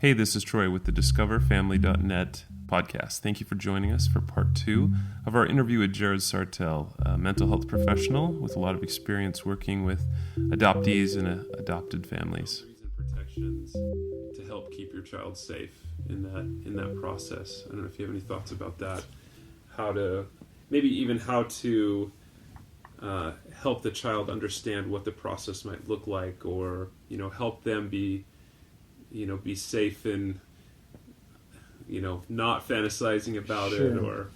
Hey, this is Troy with the DiscoverFamily.net podcast. Thank you for joining us for part 2 of our interview with Jared Sartell, a mental health professional with a lot of experience working with adoptees and adopted families. And protections to help keep your child safe in that process. I don't know if you have any thoughts about that. How to help the child understand what the process might look like, or help them be safe and not fantasizing about it, or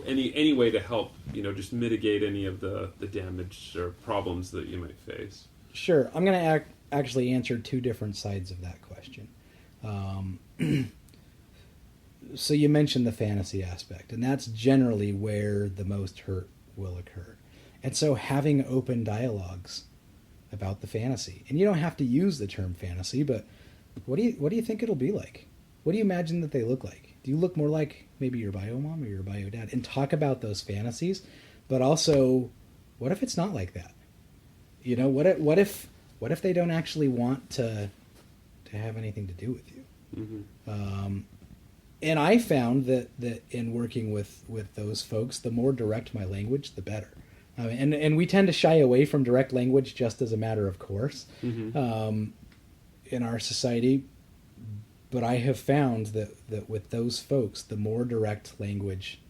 any way to help just mitigate any of the damage or problems that you might face. Sure. I'm going to actually answer two different sides of that question. So you mentioned the fantasy aspect, and that's generally where the most hurt will occur. And so having open dialogues about the fantasy, and you don't have to use the term fantasy, but what do you think it'll be like? What do you imagine that they look like? Do you look more like maybe your bio mom or your bio dad? And talk about those fantasies, but also, what if it's not like that? What if they don't actually want to have anything to do with you? Mm-hmm. And I found that in working with those folks, the more direct my language, the better. And we tend to shy away from direct language just as a matter of course. Mm-hmm. In our society, but I have found that with those folks, the more direct language,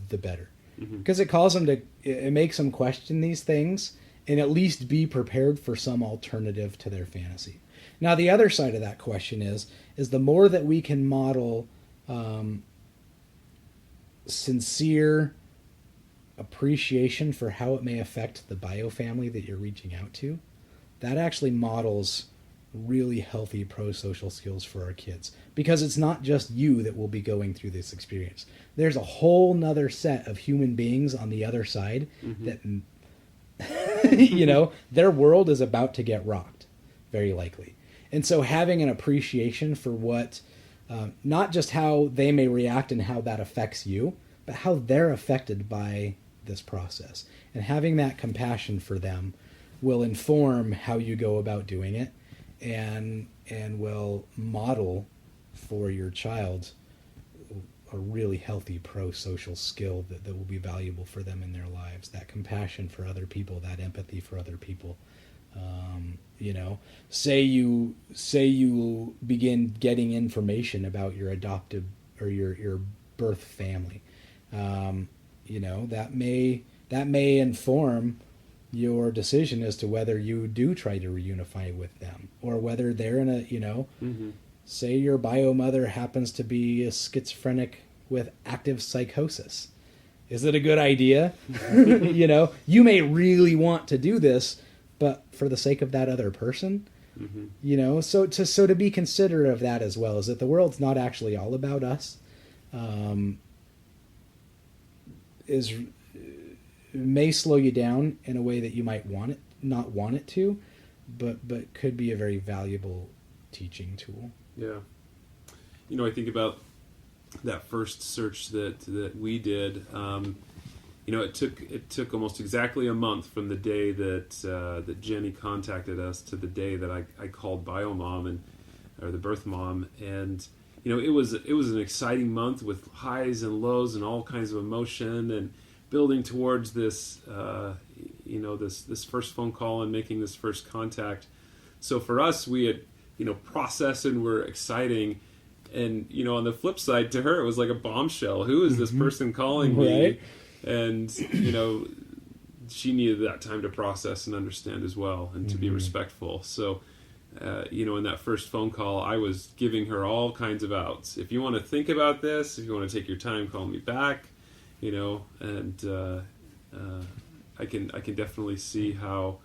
the better, because mm-hmm. It makes them question these things and at least be prepared for some alternative to their fantasy. Now, the other side of that question is the more that we can model sincere appreciation for how it may affect the bio family that you're reaching out to, that actually models really healthy pro-social skills for our kids, because it's not just you that will be going through this experience. There's a whole nother set of human beings on the other side mm-hmm. that their world is about to get rocked, very likely. And so having an appreciation for what not just how they may react and how that affects you, but how they're affected by this process, and having that compassion for them will inform how you go about doing it, and will model for your child a really healthy pro-social skill that will be valuable for them in their lives. That compassion for other people, that empathy for other people. Say you begin getting information about your adoptive or your birth family. That may inform your decision as to whether you do try to reunify with them, or whether they're in a, mm-hmm. say your bio mother happens to be a schizophrenic with active psychosis. Is it a good idea? You may really want to do this, but for the sake of that other person, mm-hmm. So to be considerate of that as well, is that the world's not actually all about us. May slow you down in a way that you might not want it to, but could be a very valuable teaching tool. Yeah. I think about that first search that we did. It took almost exactly a month from the day that Jenny contacted us to the day that I called bio mom or the birth mom, and it was an exciting month with highs and lows and all kinds of emotion, and building towards this, this first phone call and making this first contact. So for us, we had, processed and were exciting. And, on the flip side, to her, it was like a bombshell. Who is this person calling me? Right. And, she needed that time to process and understand as well, and to be respectful. So, in that first phone call, I was giving her all kinds of outs. If you want to think about this, if you want to take your time, call me back. I can definitely see how,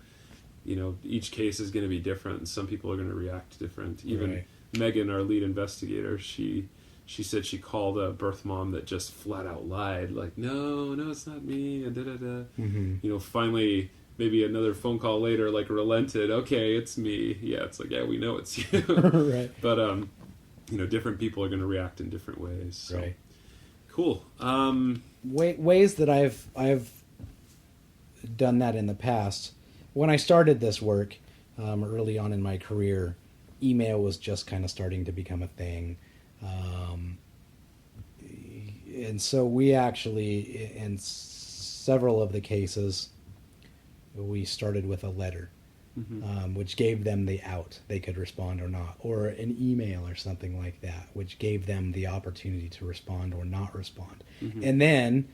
each case is going to be different, and some people are going to react different. Even right. Megan, our lead investigator, she said she called a birth mom that just flat out lied, like, no, it's not me, and da-da-da. Mm-hmm. Finally, maybe another phone call later, like, relented, okay, it's me. Yeah, it's like, yeah, we know it's you. Right. But, different people are going to react in different ways. So. Right. Cool. Ways that I've done that in the past. When I started this work early on in my career, email was just kind of starting to become a thing. And so we actually, in several of the cases, we started with a letter, which gave them the out. They could respond or not. Or an email or something like that, which gave them the opportunity to respond or not respond. And then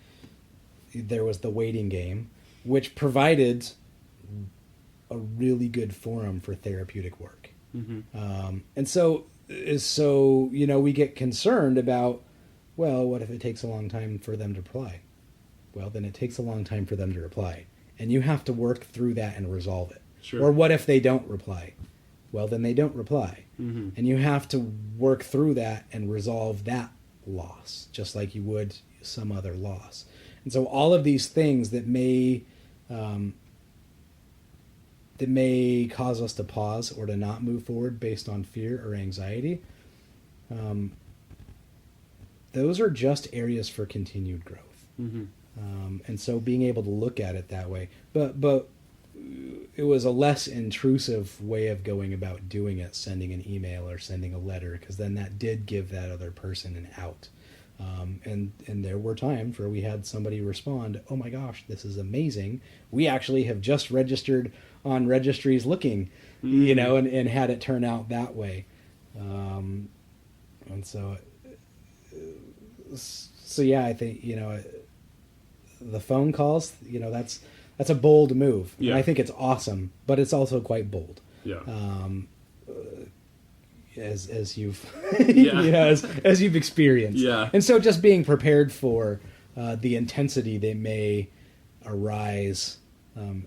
there was the waiting game, which provided a really good forum for therapeutic work. And so, we get concerned about, well, what if it takes a long time for them to reply? Well, then it takes a long time for them to reply. And you have to work through that and resolve it. Sure. Or what if they don't reply? Well, then they don't reply. And you have to work through that and resolve that loss, just like you would some other loss. And so all of these things that may cause us to pause or to not move forward based on fear or anxiety, those are just areas for continued growth. And so being able to look at it that way, but it was a less intrusive way of going about doing it, sending an email or sending a letter, because then that did give that other person an out. And there were times where we had somebody respond, "Oh my gosh, this is amazing. We actually have just registered on registries looking," and had it turn out that way. And so yeah, I think, the phone calls, that's a bold move. Yeah. And I think it's awesome, but it's also quite bold. Yeah. As you've Yeah. as you've experienced. Yeah. And so just being prepared for the intensity that may arise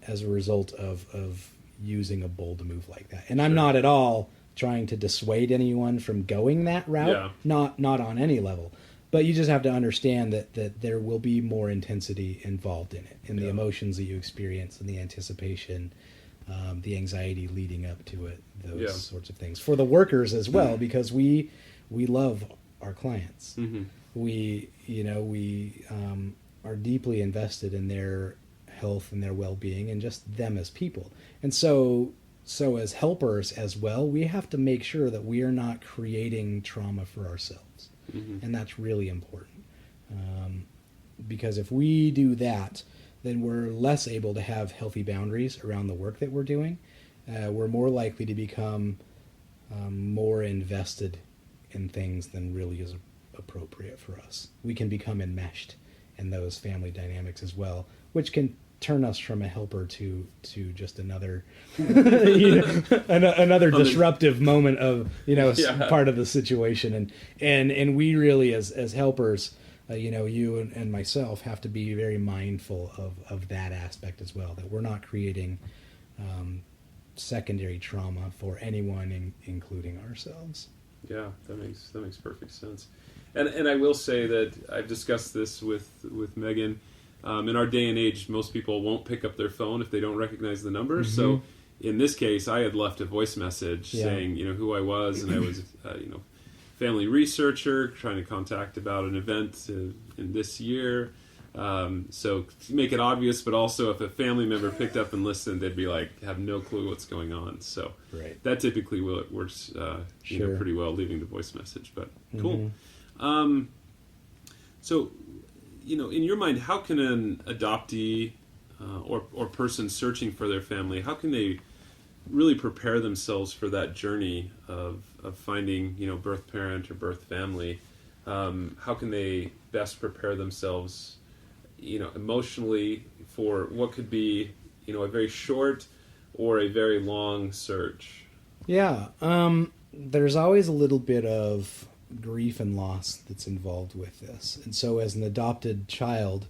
as a result of using a bold move like that. And I'm not at all trying to dissuade anyone from going that route. Yeah. Not on any level. But you just have to understand that there will be more intensity involved in it, in the emotions that you experience, and the anticipation, the anxiety leading up to it, those sorts of things. For the workers as well, because we love our clients. We are deeply invested in their health and their well-being and just them as people. And so as helpers as well, we have to make sure that we are not creating trauma for ourselves. And that's really important. Because if we do that, then we're less able to have healthy boundaries around the work that we're doing. We're more likely to become more invested in things than really is appropriate for us. We can become enmeshed in those family dynamics as well, which can turn us from a helper to just another another disruptive moment of part of the situation. And we really as helpers, you and myself have to be very mindful of that aspect as well, that we're not creating secondary trauma for anyone, including ourselves. Yeah, that makes perfect sense. And I will say that I've discussed this with Megan. In our day and age, most people won't pick up their phone if they don't recognize the number. So in this case, I had left a voice message saying, who I was, and I was, family researcher trying to contact about an event in this year. So to make it obvious, but also if a family member picked up and listened, they'd be like, have no clue what's going on. So that typically works, pretty well, leaving the voice message. But cool. So, in your mind, how can an adoptee or person searching for their family, how can they really prepare themselves for that journey of finding, birth parent or birth family? How can they best prepare themselves, emotionally for what could be, a very short or a very long search? Yeah. There's always a little bit of grief and loss that's involved with this. And so as an adopted child,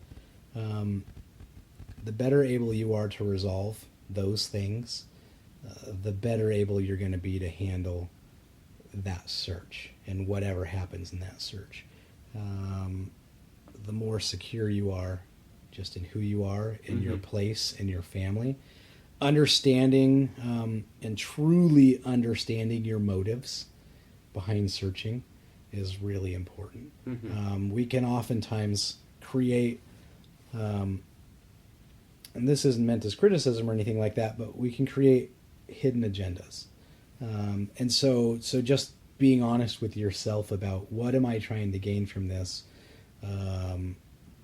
the better able you are to resolve those things, the better able you're going to be to handle that search and whatever happens in that search. The more secure you are just in who you are, in your place, in your family, understanding and truly understanding your motives behind searching is really important. We can oftentimes create, and this isn't meant as criticism or anything like that, but we can create hidden agendas. And so just being honest with yourself about what am I trying to gain from this?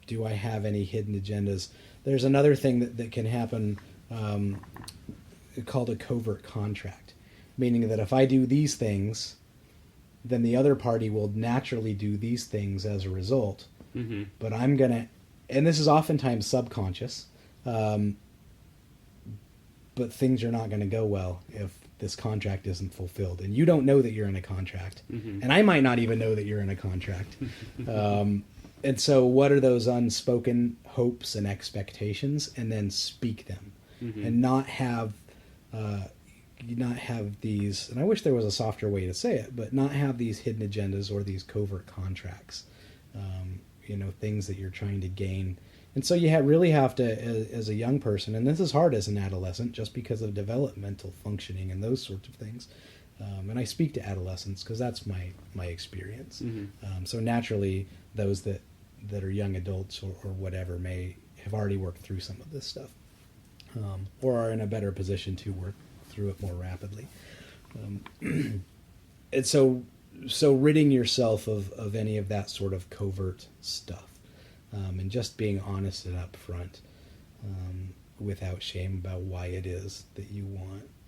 Do I have any hidden agendas? There's another thing that can happen called a covert contract, meaning that if I do these things, then the other party will naturally do these things as a result. Mm-hmm. But I'm going to, and this is oftentimes subconscious, but things are not going to go well if this contract isn't fulfilled. And you don't know that you're in a contract. Mm-hmm. And I might not even know that you're in a contract. And so what are those unspoken hopes and expectations? And then speak them. Mm-hmm. And not have these, and I wish there was a softer way to say it, but not have these hidden agendas or these covert contracts, things that you're trying to gain. And so you really have to, as a young person, and this is hard as an adolescent just because of developmental functioning and those sorts of things. And I speak to adolescents because that's my experience. Mm-hmm. So naturally, those that are young adults or whatever may have already worked through some of this stuff, or are in a better position to work through it more rapidly. And so ridding yourself of any of that sort of covert stuff, and just being honest and upfront, without shame about why it is that you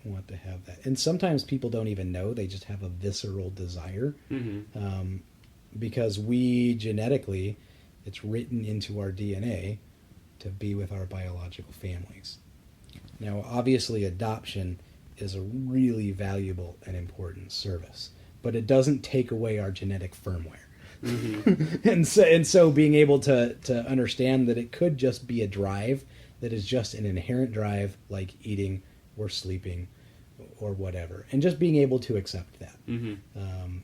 want to have that. And sometimes people don't even know, they just have a visceral desire, Mm-hmm. Because we genetically, it's written into our DNA to be with our biological families. Now, obviously, adoption is a really valuable and important service, but it doesn't take away our genetic firmware. Mm-hmm. and so being able to understand that it could just be a drive that is just an inherent drive, like eating or sleeping or whatever, and just being able to accept that. Mm-hmm.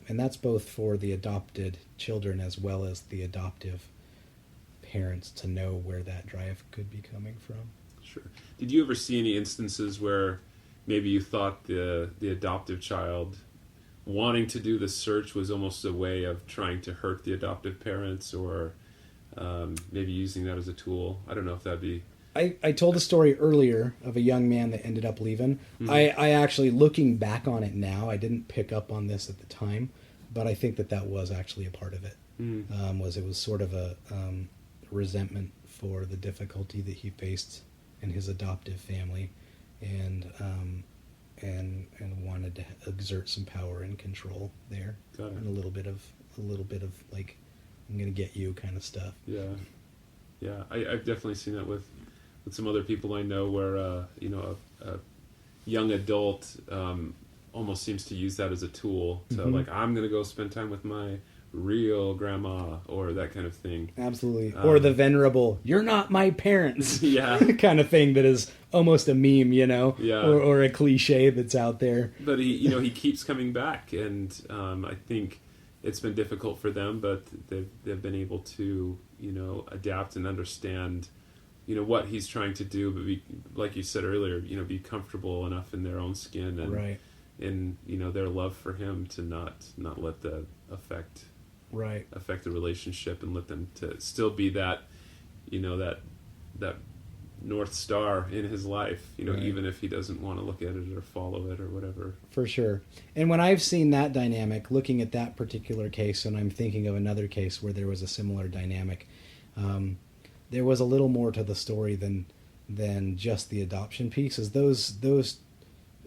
And that's both for the adopted children as well as the adoptive parents to know where that drive could be coming from. Sure. Did you ever see any instances where maybe you thought the adoptive child wanting to do the search was almost a way of trying to hurt the adoptive parents, or maybe using that as a tool? I don't know if that'd be... I told a story earlier of a young man that ended up leaving. Mm-hmm. I actually, looking back on it now, I didn't pick up on this at the time, but I think that was actually a part of it. Mm-hmm. It was sort of a resentment for the difficulty that he faced in his adoptive family, and wanted to exert some power and control there. Got it. And a little bit of like, I'm gonna get you kind of stuff. Yeah. I've definitely seen that with some other people I know, where a young adult almost seems to use that as a tool to, Mm-hmm. like, I'm going to go spend time with my real grandma, or that kind of thing. Absolutely. Or the venerable, you're not my parents Yeah. kind of thing that is almost a meme, Yeah. or a cliche that's out there. But he keeps coming back, and I think it's been difficult for them, but they've been able to adapt and understand what he's trying to do, but be, like you said earlier, be comfortable enough in their own skin, and Right. and their love for him to not let that affect the relationship, and let them to still be that that North Star in his life, Right. even if he doesn't want to look at it or follow it or whatever. For sure. And when I've seen that dynamic, looking at that particular case, and I'm thinking of another case where there was a similar dynamic, there was a little more to the story than just the adoption piece, as those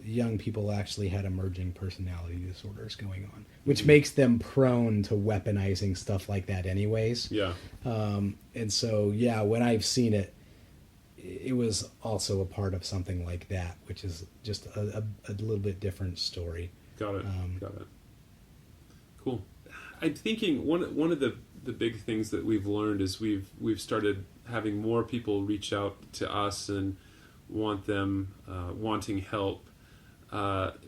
young people actually had emerging personality disorders going on, which Mm-hmm. makes them prone to weaponizing stuff like that anyways. Yeah. And so, yeah, when I've seen it, it was also a part of something like that, which is just a little bit different story. Got it. Cool. I'm thinking one of the big things that we've learned is we've started having more people reach out to us and wanting help.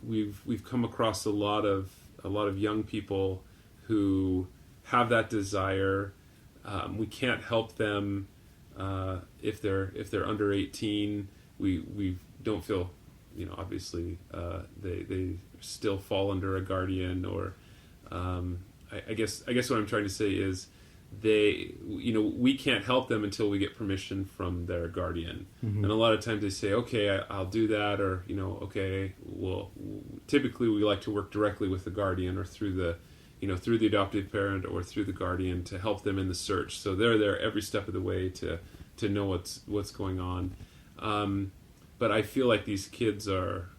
We've come across a lot of young people who have that desire. We can't help them if they're under 18. We don't feel, obviously they still fall under a guardian, or I guess what I'm trying to say is we can't help them until we get permission from their guardian. Mm-hmm. And a lot of times they say, okay, I'll do that, or okay, well, typically we like to work directly with the guardian or through the adoptive parent or through the guardian to help them in the search. So they're there every step of the way to know what's going on. But I feel like these kids or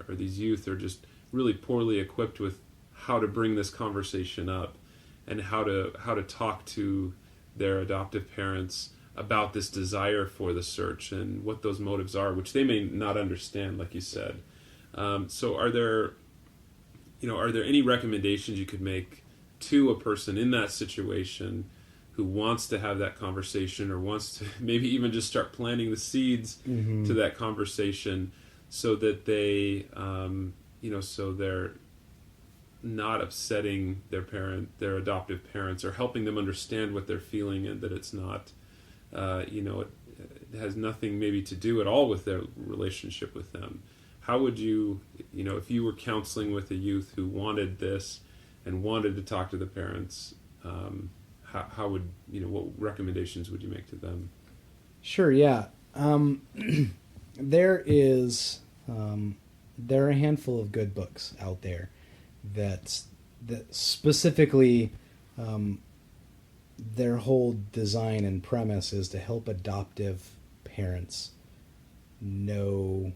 these youth are just really poorly equipped with how to bring this conversation up and how to talk to their adoptive parents about this desire for the search and what those motives are, which they may not understand, like you said. So are there any recommendations you could make to a person in that situation who wants to have that conversation or wants to maybe even just start planting the seeds to that conversation so that they, so they're not upsetting their adoptive parents, or helping them understand what they're feeling and that it's not, it has nothing maybe to do at all with their relationship with them. How would you, if you were counseling with a youth who wanted this and wanted to talk to the parents, how would, what recommendations would you make to them? Sure, yeah. There are a handful of good books out there that specifically their whole design and premise is to help adoptive parents know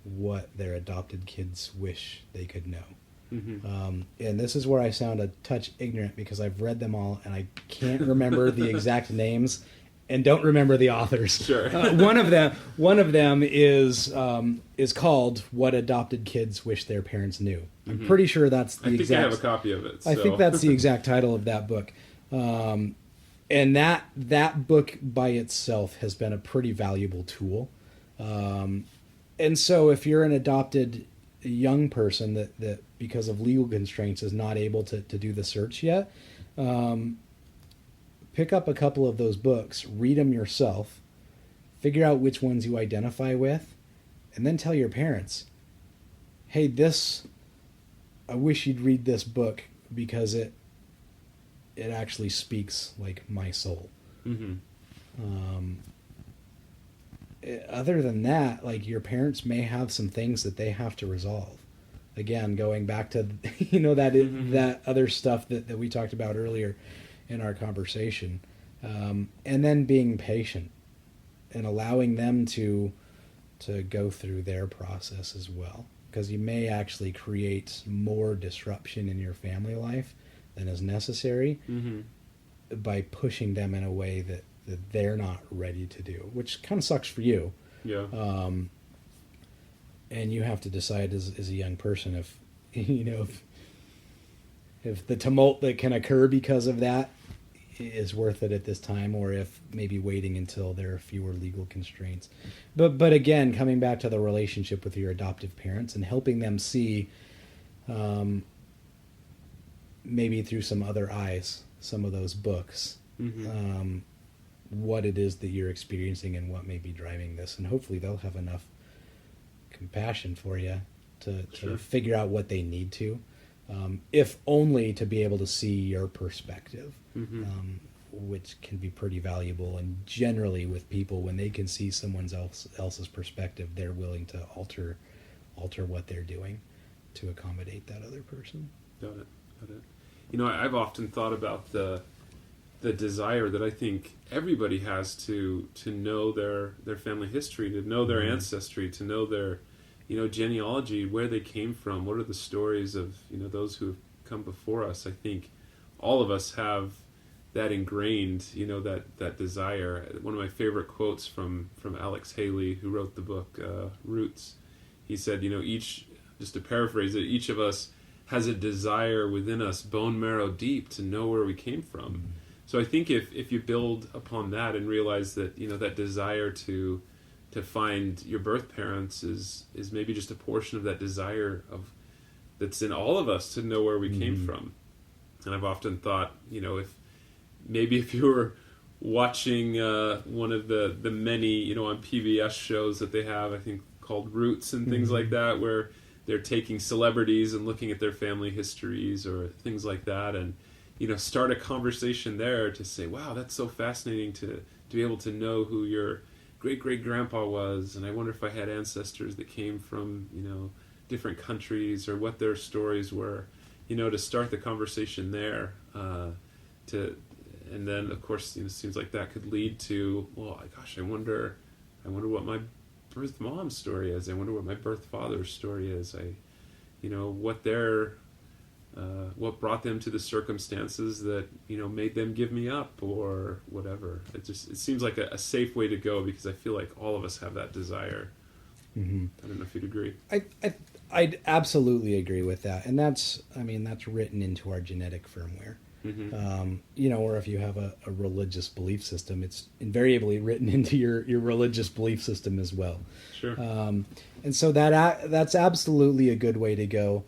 what their adopted kids wish they could know. Mm-hmm. And this is where I sound a touch ignorant because I've read them all and I can't remember the exact names and don't remember the authors. Sure. One of them is called "What Adopted Kids Wish Their Parents Knew." I'm pretty sure that's the exact. I have a copy of it. So. I think that's the exact title of that book. And that book by itself has been a pretty valuable tool. And so if you're an adopted young person that because of legal constraints is not able to do the search yet, pick up a couple of those books, read them yourself, figure out which ones you identify with, and then tell your parents, hey, I wish you'd read this book because it actually speaks like my soul. Mm-hmm. Other than that, like, your parents may have some things that they have to resolve. Again, going back to that other stuff that we talked about earlier in our conversation, and then being patient and allowing them to go through their process as well, because you may actually create more disruption in your family life than is necessary by pushing them in a way that they're not ready to do, which kind of sucks for you. Yeah. And you have to decide as a young person if the tumult that can occur because of that is worth it at this time, or if maybe waiting until there are fewer legal constraints. But again, coming back to the relationship with your adoptive parents and helping them see, maybe through some other eyes, some of those books, what it is that you're experiencing and what may be driving this. And hopefully they'll have enough compassion for you to figure out what they need to, if only to be able to see your perspective, which can be pretty valuable. And generally with people, when they can see someone else's perspective, they're willing to alter what they're doing to accommodate that other person. Got it. I've often thought about the desire that I think everybody has to know their family history, to know their ancestry, to know their genealogy, where they came from, what are the stories of those who have come before us. I think all of us have that ingrained, that desire. One of my favorite quotes from Alex Haley, who wrote the book Roots, he said, each, just to paraphrase it, each of us has a desire within us, bone marrow deep, to know where we came from. So I think if you build upon that and realize that that desire to find your birth parents is maybe just a portion of that desire that's in all of us to know where we came from. And I've often thought, if you were watching one of the many on PBS shows that they have, I think called Roots and things like that, where they're taking celebrities and looking at their family histories or things like that, and start a conversation there to say, wow, that's so fascinating to be able to know who your great-great-grandpa was, and I wonder if I had ancestors that came from, different countries, or what their stories were, to start the conversation there, and then, of course, it seems like that could lead to, well, gosh, I wonder what my birth mom's story is. I wonder what my birth father's story is. What brought them to the circumstances that, made them give me up, or whatever. It seems like a safe way to go, because I feel like all of us have that desire. Mm-hmm. I don't know if you'd agree. I'd absolutely agree with that. And that's written into our genetic firmware. Mm-hmm. Or if you have a religious belief system, it's invariably written into your religious belief system as well. Sure. And so that's absolutely a good way to go.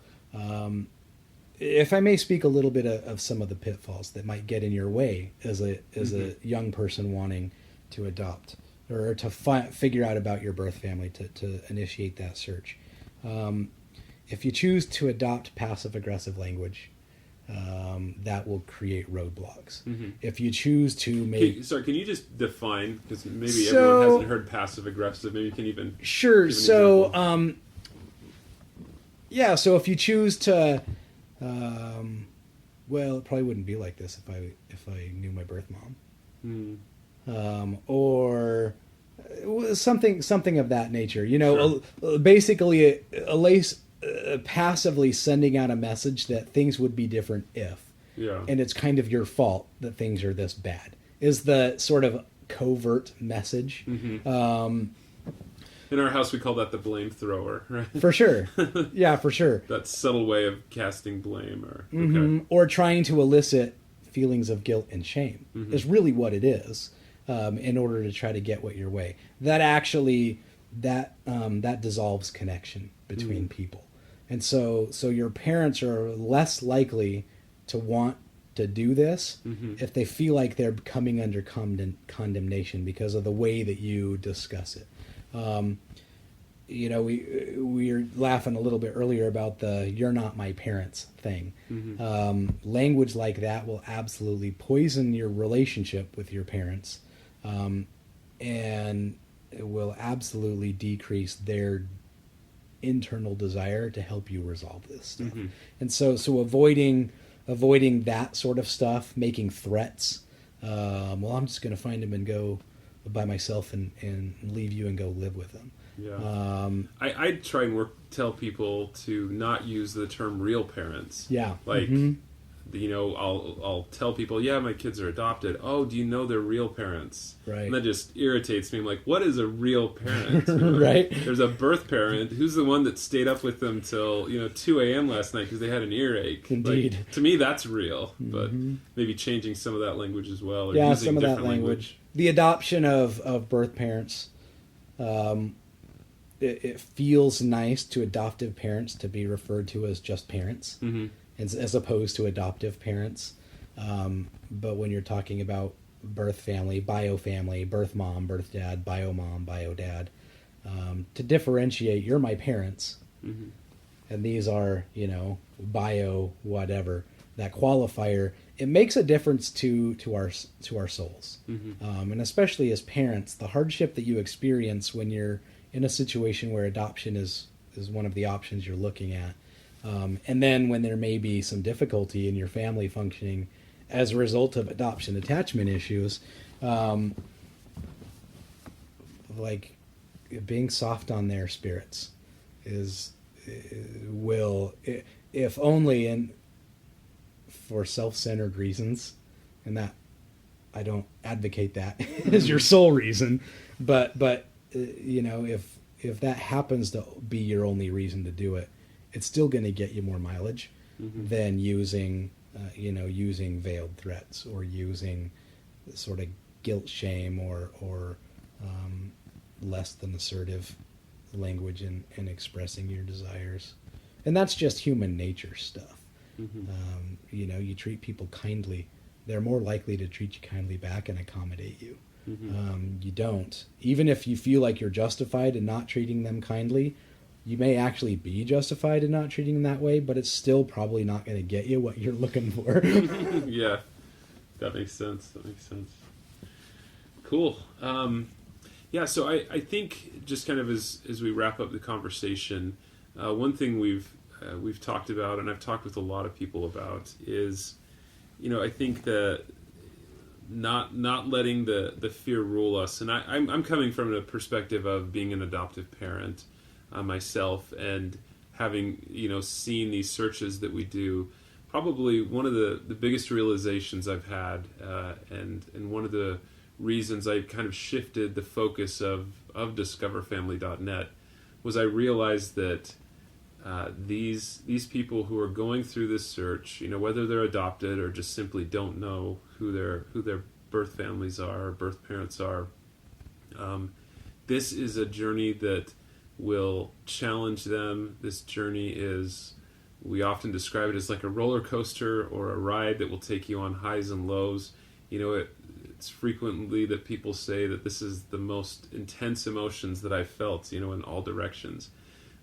If I may speak a little bit of some of the pitfalls that might get in your way as a young person wanting to adopt, or to figure out about your birth family, to initiate that search. If you choose to adopt passive-aggressive language, that will create roadblocks. Mm-hmm. If you choose to make... Can you just define, because maybe everyone hasn't heard passive-aggressive, maybe you can even... Sure, so if you choose to... well, it probably wouldn't be like this if I knew my birth mom. Or something of that nature. Sure. Basically, passively sending out a message that things would be different if. Yeah. And it's kind of your fault that things are this bad, is the sort of covert message. Mm-hmm. In our house, we call that the blame thrower, right? For sure. Yeah, for sure. That subtle way of casting blame. Or trying to elicit feelings of guilt and shame is really what it is, in order to try to get what your way. That actually, that dissolves connection between people. And so your parents are less likely to want to do this if they feel like they're coming under condemnation because of the way that you discuss it. We were laughing a little bit earlier about the "you're not my parents" thing. Language like that will absolutely poison your relationship with your parents, and it will absolutely decrease their internal desire to help you resolve this stuff. And so avoiding that sort of stuff, making threats. I'm just going to find him and go by myself and leave you and go live with them. Yeah. I try and tell people to not use the term real parents. Yeah. Like, I'll tell people, yeah, my kids are adopted. Oh, do you know they're real parents? Right. And that just irritates me. I'm like, what is a real parent? Right. There's a birth parent. Who's the one that stayed up with them till 2 a.m. last night because they had an earache? Indeed. Like, to me, that's real. But maybe changing some of that language as well. Or yeah, using some of that different language. The adoption of birth parents. It feels nice to adoptive parents to be referred to as just parents, as opposed to adoptive parents. But when you're talking about birth family, bio family, birth mom, birth dad, bio mom, bio dad, to differentiate, you're my parents, and these are, bio whatever, that qualifier, it makes a difference to our souls. And especially as parents, the hardship that you experience when you're in a situation where adoption is one of the options you're looking at. And then when there may be some difficulty in your family functioning as a result of adoption attachment issues, like being soft on their spirits will, if only for self-centered reasons, and that I don't advocate that as your sole reason, but if that happens to be your only reason to do it, it's still going to get you more mileage than using veiled threats or using sort of guilt, shame, or less than assertive language in expressing your desires. And that's just human nature stuff. You treat people kindly, they're more likely to treat you kindly back and accommodate you. You don't. Even if you feel like you're justified in not treating them kindly, you may actually be justified in not treating them that way, but it's still probably not going to get you what you're looking for. Yeah, that makes sense. Cool. Yeah, so I think just kind of as we wrap up the conversation, one thing we've talked about, and I've talked with a lot of people about, is, I think that not letting the fear rule us. And I'm coming from a perspective of being an adoptive parent myself, and having seen these searches that we do. Probably one of the biggest realizations I've had, and one of the reasons I kind of shifted the focus of discoverfamily.net was I realized that these people who are going through this search, whether they're adopted or just simply don't know who their birth families are, or birth parents are, this is a journey that will challenge them. This journey is, we often describe it as like a roller coaster or a ride that will take you on highs and lows. It's frequently that people say that this is the most intense emotions that I've felt, in all directions.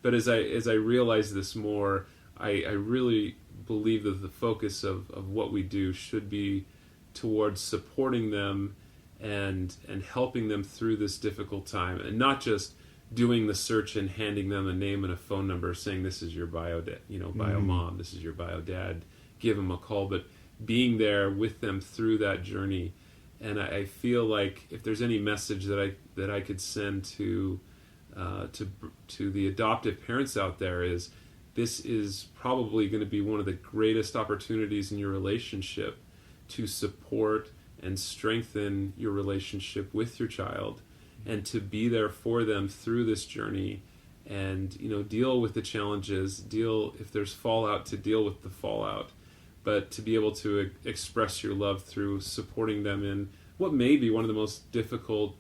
But as I realize this more, I really believe that the focus of what we do should be towards supporting them and helping them through this difficult time, and not just doing the search and handing them a name and a phone number saying this is your bio mom, this is your bio dad, give them a call, but being there with them through that journey. And I feel like if there's any message that I could send to the adoptive parents out there, is this is probably going to be one of the greatest opportunities in your relationship to support and strengthen your relationship with your child, and to be there for them through this journey, and deal with the challenges, if there's fallout, to deal with the fallout, but to be able to express your love through supporting them in what may be one of the most difficult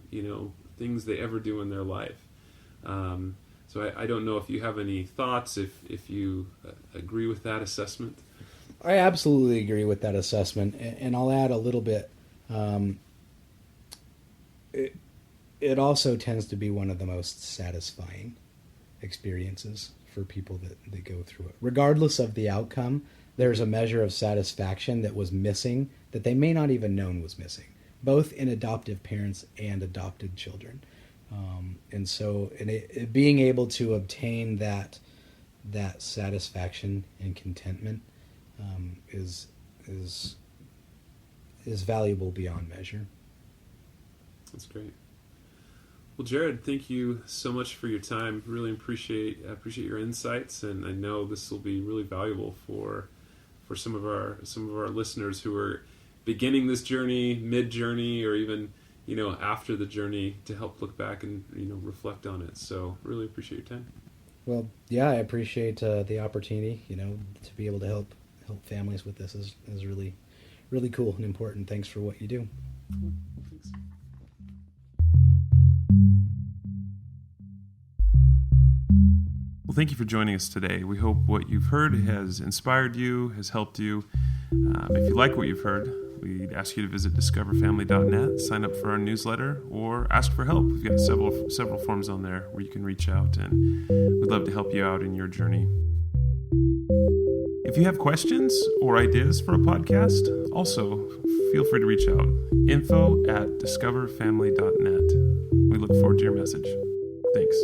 things they ever do in their life. So I don't know if you have any thoughts, if you agree with that assessment. I absolutely agree with that assessment, and I'll add a little bit. It also tends to be one of the most satisfying experiences for people that go through it. Regardless of the outcome, there's a measure of satisfaction that was missing, that they may not even known was missing, both in adoptive parents and adopted children. And being able to obtain that satisfaction and contentment is valuable beyond measure. That's great. Well, Jared, thank you so much for your time. Really appreciate your insights, and I know this will be really valuable for some of our listeners who are beginning this journey, mid-journey, or even after the journey, to help look back and reflect on it. So really appreciate your time. Well, yeah, I appreciate the opportunity. To be able to help families with this is really, really cool and important. Thanks for what you do. Thanks. Well, thank you for joining us today. We hope what you've heard has inspired you, has helped you. If you like what you've heard, we'd ask you to visit discoverfamily.net, sign up for our newsletter, or ask for help. We've got several forms on there where you can reach out, and we'd love to help you out in your journey. If you have questions or ideas for a podcast, also feel free to reach out. info@discoverfamily.net. We look forward to your message. Thanks.